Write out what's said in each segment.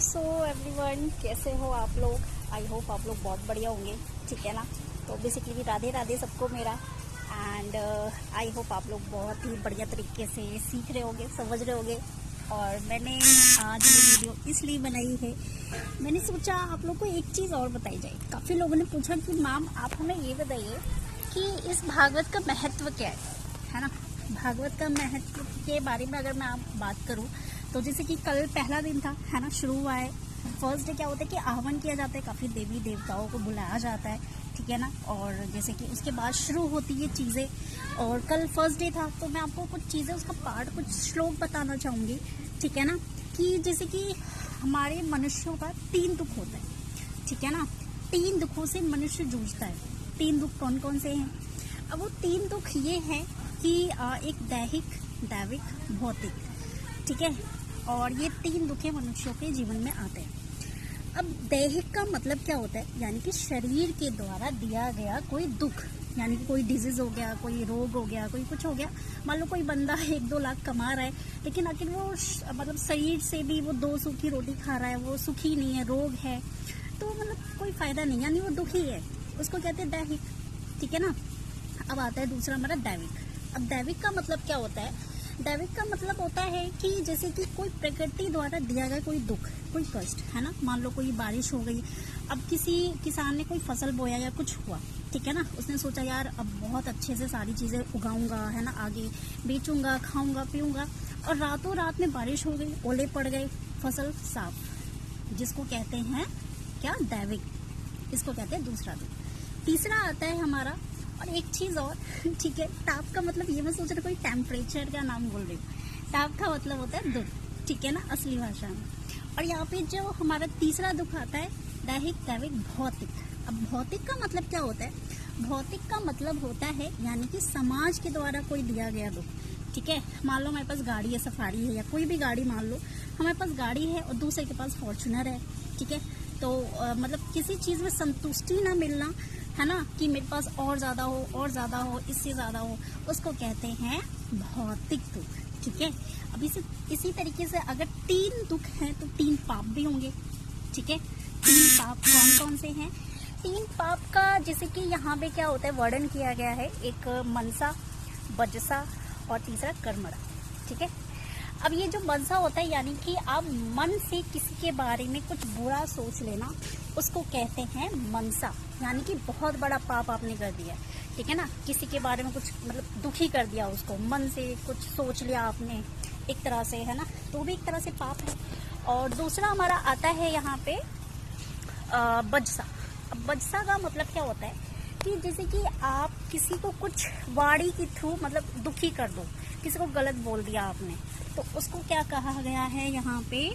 So everyone, कैसे हो आप लोग। आई होप आप लोग बहुत बढ़िया होंगे, ठीक है ना। तो बेसिकली राधे राधे सबको मेरा। एंड आई होप आप लोग बहुत ही बढ़िया तरीके से सीख रहे होंगे, समझ रहे होंगे। और मैंने आज ये वीडियो इसलिए बनाई है, मैंने सोचा आप लोग को एक चीज़ और बताई जाए। काफ़ी लोगों ने पूछा कि मैम आप हमें ये बताइए कि इस भागवत का महत्व क्या है ना। भागवत का महत्व के बारे में अगर मैं आप बात करूं तो जैसे कि कल पहला दिन था, है ना, शुरू हुआ है। फर्स्ट डे क्या होता है कि आह्वान किया जाता है, काफ़ी देवी देवताओं को बुलाया जाता है, ठीक है ना। और जैसे कि उसके बाद शुरू होती है चीज़ें। और कल फर्स्ट डे था तो मैं आपको कुछ चीज़ें, उसका पार्ट, कुछ श्लोक बताना चाहूँगी, ठीक है ना। कि जैसे कि हमारे मनुष्यों का 3 दुख होता है, ठीक है ना। 3 दुखों से मनुष्य जूझता है। 3 दुख कौन कौन से हैं? अब वो 3 दुख ये हैं कि एक दैहिक, दैविक, भौतिक, ठीक है। और ये 3 दुखे मनुष्यों के जीवन में आते हैं। अब दैहिक का मतलब क्या होता है? यानी कि शरीर के द्वारा दिया गया कोई दुख, यानी कि कोई डिजीज हो गया, कोई रोग हो गया, कोई कुछ हो गया। मान लो कोई बंदा 1-2 लाख कमा रहा है, लेकिन आखिर वो मतलब शरीर से भी वो 2 सूखी रोटी खा रहा है, वो सुखी नहीं है, रोग है, तो मतलब कोई फायदा नहीं, यानी वो दुखी है। उसको कहते हैं दैहिक, ठीक है ना। अब आता है दूसरा हमारा दैविक। अब दैविक का मतलब क्या होता है? दैविक का मतलब होता है कि जैसे कि कोई प्रकृति द्वारा दिया गया कोई दुख, कोई कष्ट, है ना। मान लो कोई बारिश हो गई, अब किसी किसान ने कोई फसल बोया या कुछ हुआ, ठीक है ना। उसने सोचा यार अब बहुत अच्छे से सारी चीज़ें उगाऊंगा, है ना, आगे बेचूंगा, खाऊंगा, पीऊंगा, और रातों रात में बारिश हो गई, ओले पड़ गए, फसल साफ, जिसको कहते हैं क्या? दैविक। इसको कहते हैं दूसरा दुख। तीसरा आता है हमारा, और एक चीज़ और, ठीक है। ताप का मतलब ये मैं सोच रहा कोई टेम्परेचर का नाम बोल रही हूँ। ताप का मतलब होता है दुख, ठीक है ना, असली भाषा में। और यहाँ पे जो हमारा तीसरा दुख आता है दैहिक, दैविक, भौतिक। अब भौतिक का मतलब क्या होता है? भौतिक का मतलब होता है यानी कि समाज के द्वारा कोई दिया गया दुख, ठीक है। मान लो हमारे पास गाड़ी है, सफारी है, या कोई भी गाड़ी, मान लो हमारे पास गाड़ी है और दूसरे के पास फॉर्चुनर है, ठीक है। तो मतलब किसी चीज़ में संतुष्टि ना मिलना, है ना, कि मेरे पास और ज़्यादा हो, और ज़्यादा हो, इससे ज़्यादा हो, उसको कहते हैं भौतिक दुख, ठीक है। अब इसी तरीके से अगर 3 दुख हैं तो 3 पाप भी होंगे, ठीक है। 3 पाप कौन कौन से हैं? 3 पाप का जैसे कि यहाँ पे क्या होता है, वर्णन किया गया है। एक मनसा, वजसा और तीसरा कर्मणा, ठीक है। अब ये जो मनसा होता है यानी कि आप मन से किसी के बारे में कुछ बुरा सोच लेना, उसको कहते हैं मनसा। यानी कि बहुत बड़ा पाप आपने कर दिया, ठीक है ना। किसी के बारे में कुछ मतलब दुखी कर दिया, उसको मन से कुछ सोच लिया आपने एक तरह से, है ना, तो भी एक तरह से पाप है। और दूसरा हमारा आता है यहाँ पे बजसा। अब बजसा का मतलब क्या होता है कि जैसे कि आप किसी को कुछ वाणी के थ्रू मतलब दुखी कर दो, किसी को गलत बोल दिया आपने, तो उसको क्या कहा गया है यहाँ पे?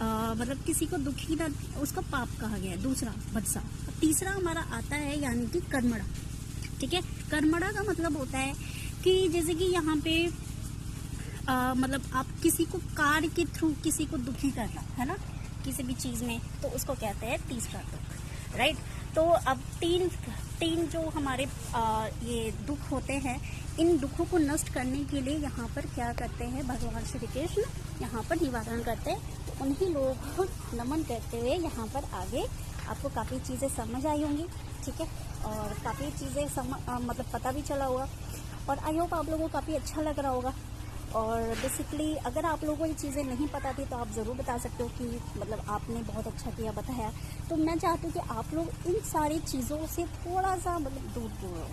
मतलब किसी को दुखी ना, उसका पाप कहा गया है, दूसरा बजसा। तीसरा हमारा आता है यानी कि कर्मणा, ठीक है। कर्मणा का मतलब होता है कि जैसे कि यहाँ पे मतलब आप किसी को कार्य के थ्रू किसी को दुखी करना, है ना, किसी भी चीज़ में, तो उसको कहते हैं तीसरा दुख, राइट। तो अब तीन जो हमारे ये दुख होते हैं, इन दुखों को नष्ट करने के लिए यहाँ पर क्या करते हैं भगवान श्री कृष्ण, यहाँ पर निवारण करते हैं। तो उन्हीं लोगों को नमन करते हुए यहाँ पर आगे आपको काफ़ी चीज़ें समझ आई होंगी, ठीक है। और काफ़ी चीज़ें मतलब पता भी चला होगा, और आई होप आप लोगों को काफ़ी अच्छा लग रहा होगा। और बेसिकली अगर आप लोगों को ये चीज़ें नहीं पता थी तो आप ज़रूर बता सकते हो कि मतलब आपने बहुत अच्छा किया, बताया। तो मैं चाहती हूँ कि आप लोग इन सारी चीज़ों से थोड़ा सा मतलब दूर हो,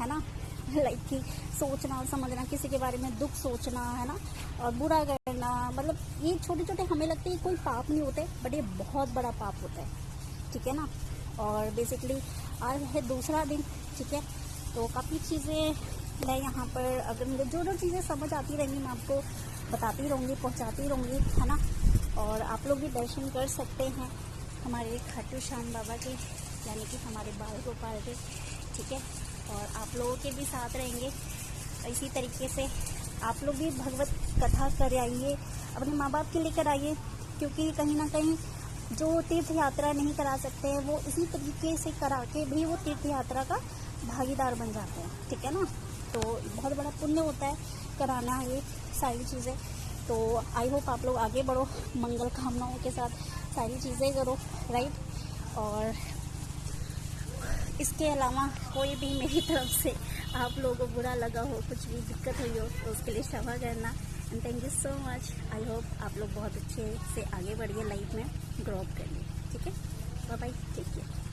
है ना। लाइक कि सोचना, समझना, किसी के बारे में दुख सोचना, है ना, और बुरा करना, मतलब ये छोटे छोटे हमें लगते हैं कोई पाप नहीं होते, बट ये बहुत बड़ा पाप होता है, ठीक है ना। और बेसिकली आज है दूसरा दिन, ठीक है। तो काफ़ी चीज़ें मैं यहाँ पर, अगर मुझे जो जो चीज़ें समझ आती रहेंगी मैं आपको बताती रहूँगी, पहुँचाती रहूँगी, है ना। और आप लोग भी दर्शन कर सकते हैं हमारे खाटू श्याम बाबा के, यानी कि हमारे बाल गोपाल के, ठीक है। और आप लोगों के भी साथ रहेंगे इसी तरीके से। आप लोग भी भगवत कथा कर आइए, अपने माँ बाप के लेकर आइए, क्योंकि कहीं ना कहीं जो तीर्थ यात्रा नहीं करा सकते हैं वो इसी तरीके से करा के भी वो तीर्थ यात्रा का भागीदार बन जाते हैं, ठीक है ना। तो बहुत बड़ा पुण्य होता है कराना ये सारी चीज़ें। तो आई होप आप लोग आगे बढ़ो मंगल कामनाओं के साथ। सारी चीज़ें करो, राइट। और इसके अलावा कोई भी मेरी तरफ से आप लोगों को बुरा लगा हो, कुछ भी दिक्कत हुई हो, तो उसके लिए क्षमा करना। And thank you so much. I hope आप लोग बहुत अच्छे से आगे बढ़िए, लाइफ में ग्रो अप करिए। ठीक है, बाय बाय, टेक केयर।